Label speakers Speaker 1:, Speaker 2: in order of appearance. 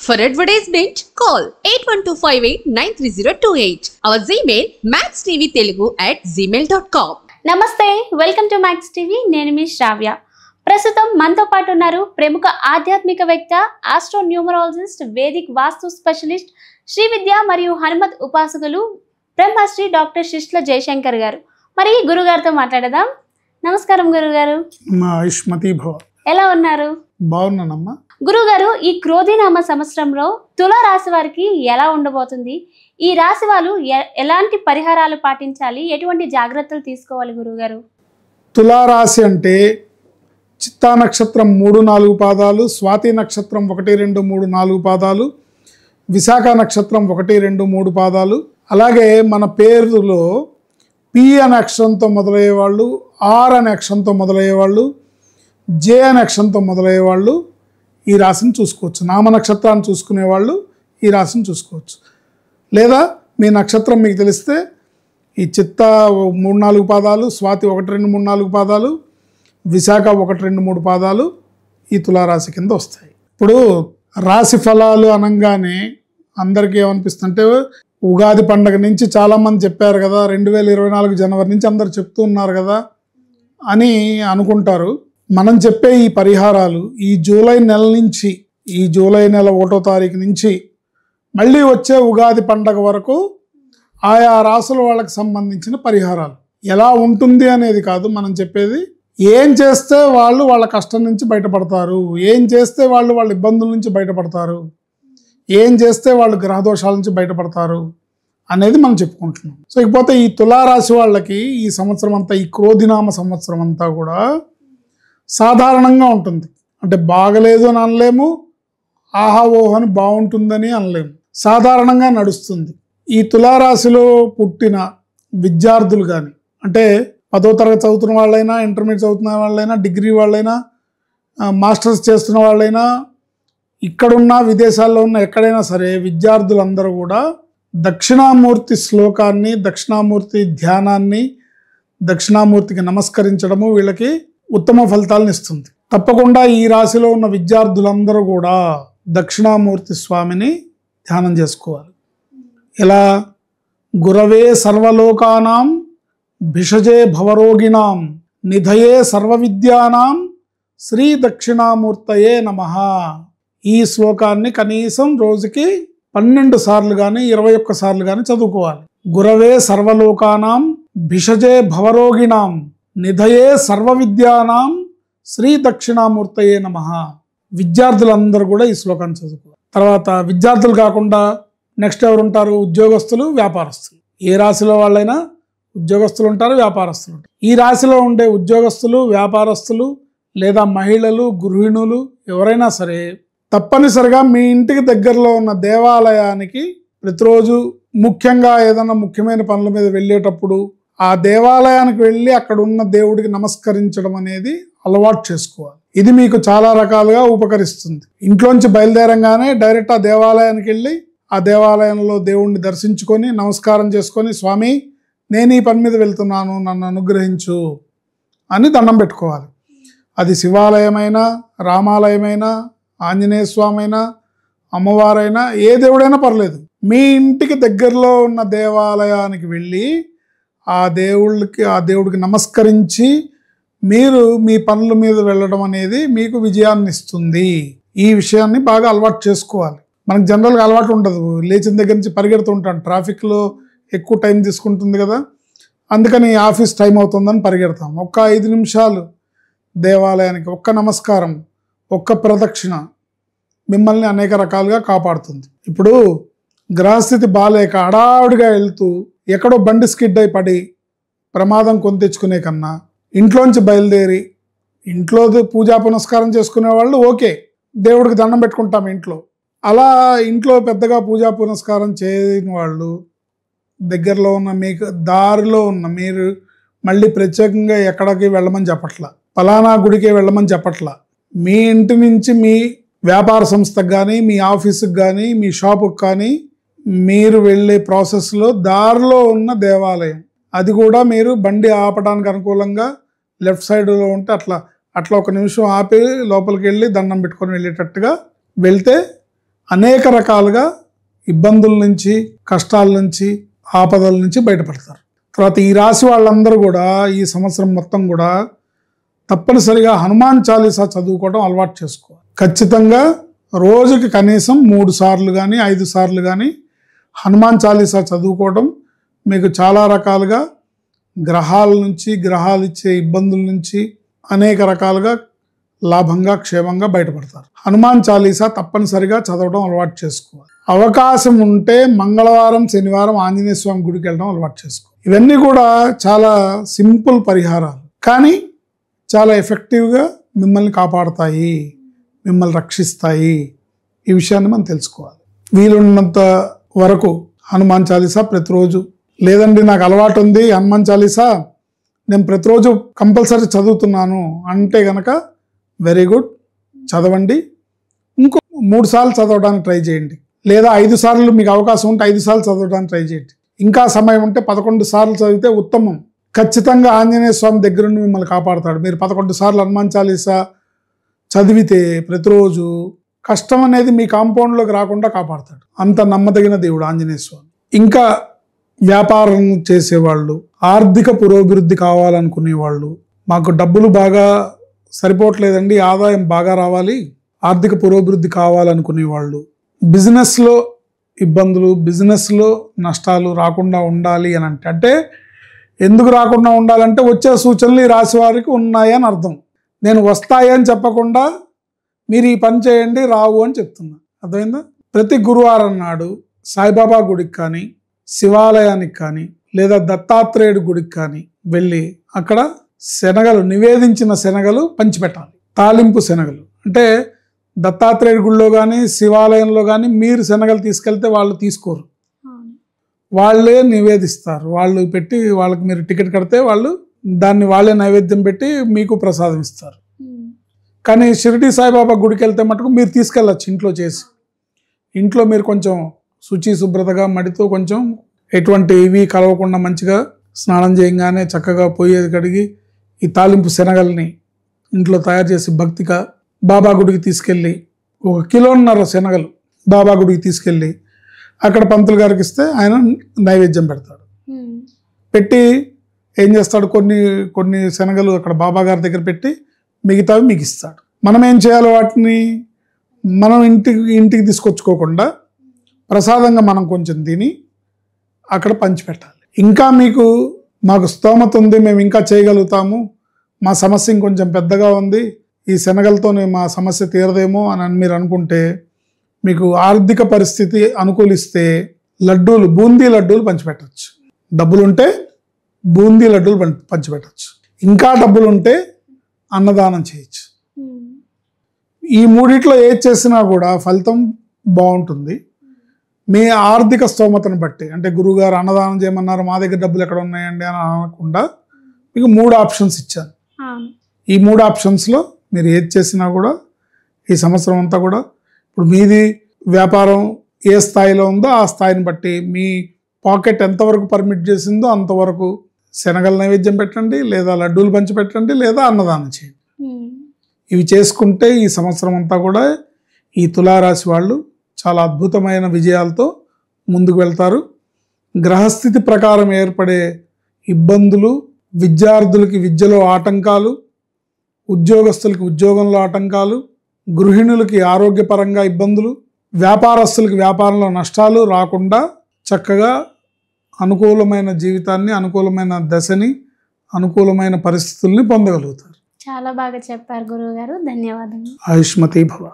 Speaker 1: For advertisement, call 8125893028. Our Gmail maxtvtelugu@gmail.com.
Speaker 2: నమస్తే, welcome to max TV. నేను మీ శ్రావ్య. ప్రస్తుతం మనతో పాటు ఉన్నారు ప్రముఖ ఆధ్యాత్మికవేత్త, ఆస్ట్రో న్యూమరాలజిస్ట్, వేదిక్ వాస్తు స్పెషలిస్ట్, శ్రీ విద్య మరియు హనుమత్ ఉపాసకులు బ్రహ్మశ్రీ డాక్టర్ శిష్ల జయశంకర్ గారు. మరి గురుగారితో మాట్లాడదాం. నమస్కారం గురుగారు. ఎలా ఉన్నారు?
Speaker 3: బాగున్నానమ్మా.
Speaker 2: గురుగారు, ఈ క్రోధినామ సంవత్సరంలో తులా రాశి వారికి ఎలా ఉండబోతుంది? ఈ రాశి వాళ్ళు ఎలాంటి పరిహారాలు పాటించాలి? ఎటువంటి జాగ్రత్తలు తీసుకోవాలి గురుగారు?
Speaker 3: తులారాశి అంటే చిత్తా నక్షత్రం 3-4 పాదాలు, స్వాతి నక్షత్రం 1, 2, 3, 4 పాదాలు, విశాఖ నక్షత్రం 1, 2, 3 పాదాలు, అలాగే మన పేరులో పి అనే అక్షరంతో మొదలయ్యేవాళ్ళు, ఆర్ అనే అక్షరంతో మొదలయ్యేవాళ్ళు, జే అనే అక్షరంతో మొదలయ్యేవాళ్ళు ఈ రాశిని చూసుకోవచ్చు. నామ నక్షత్రాన్ని చూసుకునేవాళ్ళు ఈ రాశిని చూసుకోవచ్చు. లేదా మీ నక్షత్రం మీకు తెలిస్తే ఈ చిత్త 3-4 పాదాలు, స్వాతి 1, 2, 3, 4 పాదాలు, విశాఖ 1, 2, 3 పాదాలు ఈ తులారాశి కింద వస్తాయి. ఇప్పుడు రాశి ఫలాలు అనగానే అందరికీ ఏమనిపిస్తుంటే, ఉగాది పండగ నుంచి చాలామంది చెప్పారు కదా, 2024 జనవరి నుంచి అందరు చెప్తూ ఉన్నారు కదా అని అనుకుంటారు. మనం చెప్పే ఈ పరిహారాలు ఈ జూలై నెల నుంచి, ఈ జూలై నెల 1వ తారీఖు నుంచి మళ్ళీ వచ్చే ఉగాది పండగ వరకు ఆయా రాసుల వాళ్ళకి సంబంధించిన పరిహారాలు. ఎలా ఉంటుంది అనేది కాదు మనం చెప్పేది. ఏం చేస్తే వాళ్ళు వాళ్ళ కష్టం నుంచి బయటపడతారు, ఏం చేస్తే వాళ్ళు వాళ్ళ ఇబ్బందుల నుంచి బయటపడతారు, ఏం చేస్తే వాళ్ళు గ్రహదోషాల నుంచి బయటపడతారు అనేది మనం చెప్పుకుంటున్నాం. సో ఇకపోతే ఈ తులారాశి వాళ్ళకి ఈ సంవత్సరం అంతా, ఈ క్రోధినామ సంవత్సరం అంతా కూడా సాధారణంగా ఉంటుంది. అంటే బాగలేదు అని అనలేము, ఆహా ఓహో అని బాగుంటుందని అనలేము, సాధారణంగా నడుస్తుంది. ఈ తులారాశిలో పుట్టిన విద్యార్థులు కానీ, అంటే 10వ తరగతి చదువుతున్న వాళ్ళైనా, ఇంటర్మీడియట్ చదువుతున్న వాళ్ళైనా, డిగ్రీ వాళ్ళైనా, మాస్టర్స్ చేస్తున్న వాళ్ళైనా, ఇక్కడున్న విదేశాల్లో ఉన్న ఎక్కడైనా సరే విద్యార్థులందరూ కూడా దక్షిణామూర్తి శ్లోకాన్ని, దక్షిణామూర్తి ధ్యానాన్ని, దక్షిణామూర్తికి నమస్కరించడము వీళ్ళకి ఉత్తమ ఫలితాలను ఇస్తుంది. తప్పకుండా ఈ రాశిలో ఉన్న విద్యార్థులందరూ కూడా దక్షిణామూర్తి స్వామిని ధ్యానం చేసుకోవాలి. ఎలా? గురవే సర్వలోకానాం భిషజే భవరోగిణాం నిధయే సర్వ విద్యానాం శ్రీ దక్షిణామూర్తయే నమః. ఈ శ్లోకాన్ని కనీసం రోజుకి 12 సార్లు కానీ 21 సార్లు కానీ చదువుకోవాలి. గురవే సర్వలోకానాం భిషజే భవరోగిణాం నిధయే సర్వ విద్యానాం శ్రీ దక్షిణామూర్తయే నమః. విద్యార్థులందరూ కూడా ఈ శ్లోకాన్ని చదువుకోవాలి. తర్వాత విద్యార్థులు కాకుండా నెక్స్ట్ ఎవరు ఉంటారు? ఉద్యోగస్తులు, వ్యాపారస్తులు. ఏ రాశిలో వాళ్ళైనా ఉద్యోగస్తులు ఉంటారు, వ్యాపారస్తులు ఉంటారు. ఈ రాశిలో ఉండే ఉద్యోగస్తులు, వ్యాపారస్తులు లేదా మహిళలు, గృహిణులు ఎవరైనా సరే తప్పనిసరిగా మీ ఇంటికి దగ్గరలో ఉన్న దేవాలయానికి ప్రతిరోజు, ముఖ్యంగా ఏదైనా ముఖ్యమైన పనుల మీద వెళ్ళేటప్పుడు ఆ దేవాలయానికి వెళ్ళి అక్కడ ఉన్న దేవుడికి నమస్కరించడం అనేది అలవాటు చేసుకోవాలి. ఇది మీకు చాలా రకాలుగా ఉపకరిస్తుంది. ఇంట్లోంచి బయలుదేరంగానే డైరెక్ట్ ఆ దేవాలయానికి వెళ్ళి ఆ దేవాలయంలో దేవుణ్ణి దర్శించుకొని నమస్కారం చేసుకొని, స్వామి నేను ఈ పని మీద వెళ్తున్నాను, నన్ను అనుగ్రహించు అని దండం పెట్టుకోవాలి. అది శివాలయమైనా, రామాలయమైనా, ఆంజనేయ స్వామి అయినా, అమ్మవారైనా, ఏ దేవుడైనా పర్లేదు. మీ ఇంటికి దగ్గరలో ఉన్న దేవాలయానికి వెళ్ళి ఆ దేవుడికి నమస్కరించి మీరు మీ పనుల మీద వెళ్ళడం అనేది మీకు విజయాన్ని ఇస్తుంది. ఈ విషయాన్ని బాగా అలవాటు చేసుకోవాలి. మనకు జనరల్గా అలవాటు ఉండదు, లేచిన దగ్గర నుంచి పరిగెడుతూ ఉంటాను, ట్రాఫిక్లో ఎక్కువ టైం తీసుకుంటుంది కదా, అందుకని ఆఫీస్ టైం అవుతుందని పరిగెడతాం. ఒక్క 5 నిమిషాలు దేవాలయానికి ఒక్క నమస్కారం, ఒక్క ప్రదక్షిణ మిమ్మల్ని అనేక రకాలుగా కాపాడుతుంది. ఇప్పుడు గ్రహస్థితి బాలేక హడావుడిగా వెళ్తూ ఎక్కడో బండి స్కిడ్ అయి పడి ప్రమాదం కొని తెచ్చుకునే కన్నా ఇంట్లోంచి బయలుదేరి ఇంట్లో పూజా పునస్కారం చేసుకునే వాళ్ళు ఓకే, దేవుడికి దండం పెట్టుకుంటాం ఇంట్లో. అలా ఇంట్లో పెద్దగా పూజా పునస్కారం చేయని వాళ్ళు దగ్గరలో ఉన్న, మీకు దారిలో ఉన్న, మీరు మళ్ళీ ప్రత్యేకంగా ఎక్కడికి వెళ్ళమని చెప్పట్లా, ఫలానా గుడికి వెళ్ళమని చెప్పట్లా. మీ ఇంటి నుంచి మీ వ్యాపార సంస్థకు కానీ, మీ ఆఫీసుకి కానీ, మీ షాపుకి కానీ మీరు వెళ్ళే ప్రాసెస్లో దారిలో ఉన్న దేవాలయం, అది కూడా మీరు బండి ఆపడానికి అనుకూలంగా లెఫ్ట్ సైడ్లో ఉంటే అట్లా 1 నిమిషం ఆపి లోపలికి వెళ్ళి దండం పెట్టుకొని వెళ్ళేటట్టుగా వెళ్తే అనేక రకాలుగా ఇబ్బందుల నుంచి, కష్టాల నుంచి, ఆపదల నుంచి బయటపడతారు. తర్వాత ఈ రాశి వాళ్ళందరూ కూడా ఈ సంవత్సరం మొత్తం కూడా తప్పనిసరిగా హనుమాన్ చాలీసా చదువుకోవడం అలవాటు చేసుకోవాలి. ఖచ్చితంగా రోజుకి కనీసం 3 సార్లు కానీ 5 సార్లు కానీ హనుమాన్ చాలీసా చదువుకోవడం మీకు చాలా రకాలుగా గ్రహాల నుంచి, గ్రహాలు ఇచ్చే ఇబ్బందుల నుంచి అనేక రకాలుగా లాభంగా, క్షేమంగా బయటపడతారు. హనుమాన్ చాలీసా తప్పనిసరిగా చదవడం అలవాటు చేసుకోవాలి. అవకాశం ఉంటే మంగళవారం, శనివారం ఆంజనేయ స్వామి గుడికి వెళ్ళడం అలవాటు చేసుకోవాలి. ఇవన్నీ కూడా చాలా సింపుల్ పరిహారాలు, కానీ చాలా ఎఫెక్టివ్గా మిమ్మల్ని కాపాడతాయి, మిమ్మల్ని రక్షిస్తాయి. ఈ విషయాన్ని మనం తెలుసుకోవాలి. వీలున్నంత వరకు హనుమాన్ చాలీసా ప్రతిరోజు, లేదండి నాకు అలవాటు ఉంది హనుమాన్ చాలీసా నేను ప్రతిరోజు కంపల్సరీ చదువుతున్నాను అంటే గనక వెరీ గుడ్, చదవండి. ఇంకో 3 సార్లు చదవడానికి ట్రై చేయండి, లేదా 5 సార్లు మీకు అవకాశం ఉంటే 5 సార్లు చదవడానికి ట్రై చేయండి. ఇంకా సమయం ఉంటే 11 సార్లు చదివితే ఉత్తమం. ఖచ్చితంగా ఆంజనేయ స్వామి దగ్గర నుండి మిమ్మల్ని కాపాడతాడు. మీరు 11 సార్లు హనుమాన్ చాలీసా చదివితే ప్రతిరోజు కష్టం అనేది మీ కాంపౌండ్లోకి రాకుండా కాపాడతాడు. అంత నమ్మదగిన దేవుడు ఆంజనేయ స్వామి. ఇంకా వ్యాపారం చేసేవాళ్ళు, ఆర్థిక పురోభివృద్ధి కావాలనుకునేవాళ్ళు, మాకు డబ్బులు బాగా సరిపోవట్లేదండి, ఆదాయం బాగా రావాలి, ఆర్థిక పురోభివృద్ధి కావాలనుకునేవాళ్ళు, బిజినెస్లో ఇబ్బందులు, బిజినెస్లో నష్టాలు రాకుండా ఉండాలి అని అంటే ఎందుకు రాకుండా ఉండాలంటే వచ్చే సూచనలు ఈ రాశి వారికి ఉన్నాయని అర్థం. నేను వస్తాయని చెప్పకుండా మీరు ఈ పని చేయండి రావు అని చెప్తున్నా. అర్థమైందా? ప్రతి గురువారం నాడు సాయిబాబా గుడికి కానీ, శివాలయానికి కానీ, లేదా దత్తాత్రేయుడి గుడికి కానీ వెళ్ళి అక్కడ శనగలు, నివేదించిన శనగలు పంచిపెట్టాలి. తాలింపు శనగలు అంటే దత్తాత్రేయుడి గుడిలో కానీ, శివాలయంలో కానీ మీరు శనగలు తీసుకెళ్తే వాళ్ళు తీసుకోరు, వాళ్ళే నివేదిస్తారు. వాళ్ళు పెట్టి, వాళ్ళకి మీరు టికెట్ కడితే వాళ్ళు దాన్ని వాళ్ళే నైవేద్యం పెట్టి మీకు ప్రసాదం ఇస్తారు. కానీ షిరిడి సాయిబాబా గుడికి వెళ్తే మటుకు మీరు తీసుకెళ్ళచ్చు ఇంట్లో చేసి. ఇంట్లో మీరు కొంచెం శుచి శుభ్రతగా మడితో కొంచెం ఎటువంటి ఇవి కలవకుండా మంచిగా స్నానం చేయగానే చక్కగా పొయ్యేది కడిగి ఈ తాలింపు శనగల్ని ఇంట్లో తయారు చేసి భక్తిగా బాబా గుడికి తీసుకెళ్ళి 1.5 కిలోన్నర శనగలు బాబా గుడికి తీసుకెళ్ళి అక్కడ పంతులు గారికి ఇస్తే ఆయన నైవేద్యం పెడతాడు. పెట్టి ఏం చేస్తాడు, కొన్ని శనగలు అక్కడ బాబా గారి దగ్గర పెట్టి మిగతావి మీకు ఇస్తాడు. మనం ఏం చేయాలి, వాటిని మనం ఇంటికి తీసుకొచ్చుకోకుండా ప్రసాదంగా మనం కొంచెం తిని అక్కడ పంచిపెట్టాలి. ఇంకా మాకు స్తోమత ఉంది, మేము ఇంకా చేయగలుగుతాము, మా సమస్య ఇంకొంచెం పెద్దగా ఉంది, ఈ శనగలతోనే మా సమస్య తీరదేమో అని మీరు అనుకుంటే, మీకు ఆర్థిక పరిస్థితి అనుకూలిస్తే లడ్డూలు, బూందీ లడ్డూలు పంచిపెట్టచ్చు. డబ్బులుంటే బూందీ లడ్డూలు పంచిపెట్టచ్చు. ఇంకా డబ్బులుంటే అన్నదానం చేయొచ్చు. ఈ మూడిట్లో ఏది చేసినా కూడా ఫలితం బాగుంటుంది. మీ ఆర్థిక స్తోమతను బట్టి, అంటే గురువుగారు అన్నదానం చేయమన్నారు, మా దగ్గర డబ్బులు ఎక్కడ ఉన్నాయండి అని అనకుండా మీకు 3 ఆప్షన్స్ ఇచ్చాను. ఈ 3 ఆప్షన్స్లో మీరు ఏది చేసినా కూడా ఈ సంవత్సరం అంతా కూడా, ఇప్పుడు మీది వ్యాపారం ఏ స్థాయిలో ఉందో ఆ స్థాయిని బట్టి మీ పాకెట్ ఎంతవరకు పర్మిట్ చేసిందో అంతవరకు శనగల నైవేద్యం పెట్టండి, లేదా లడ్డూలు పంచి పెట్టండి, లేదా అన్నదానం చేయండి. ఇవి చేసుకుంటే ఈ సంవత్సరం అంతా కూడా ఈ తులారాశి వాళ్ళు చాలా అద్భుతమైన విజయాలతో ముందుకు వెళ్తారు. గ్రహస్థితి ప్రకారం ఏర్పడే ఇబ్బందులు, విద్యార్థులకి విద్యలో ఆటంకాలు, ఉద్యోగస్తులకి ఉద్యోగంలో ఆటంకాలు, గృహిణులకి ఆరోగ్యపరంగా ఇబ్బందులు, వ్యాపారస్తులకి వ్యాపారంలో నష్టాలు రాకుండా చక్కగా అనుకూలమైన జీవితాన్ని, అనుకూలమైన దశని, అనుకూలమైన పరిస్థితుల్ని పొందగలుగుతారు.
Speaker 2: చాలా బాగా చెప్పారు గురువు గారు, ధన్యవాదాలు.
Speaker 3: ఆయుష్మతి భవ.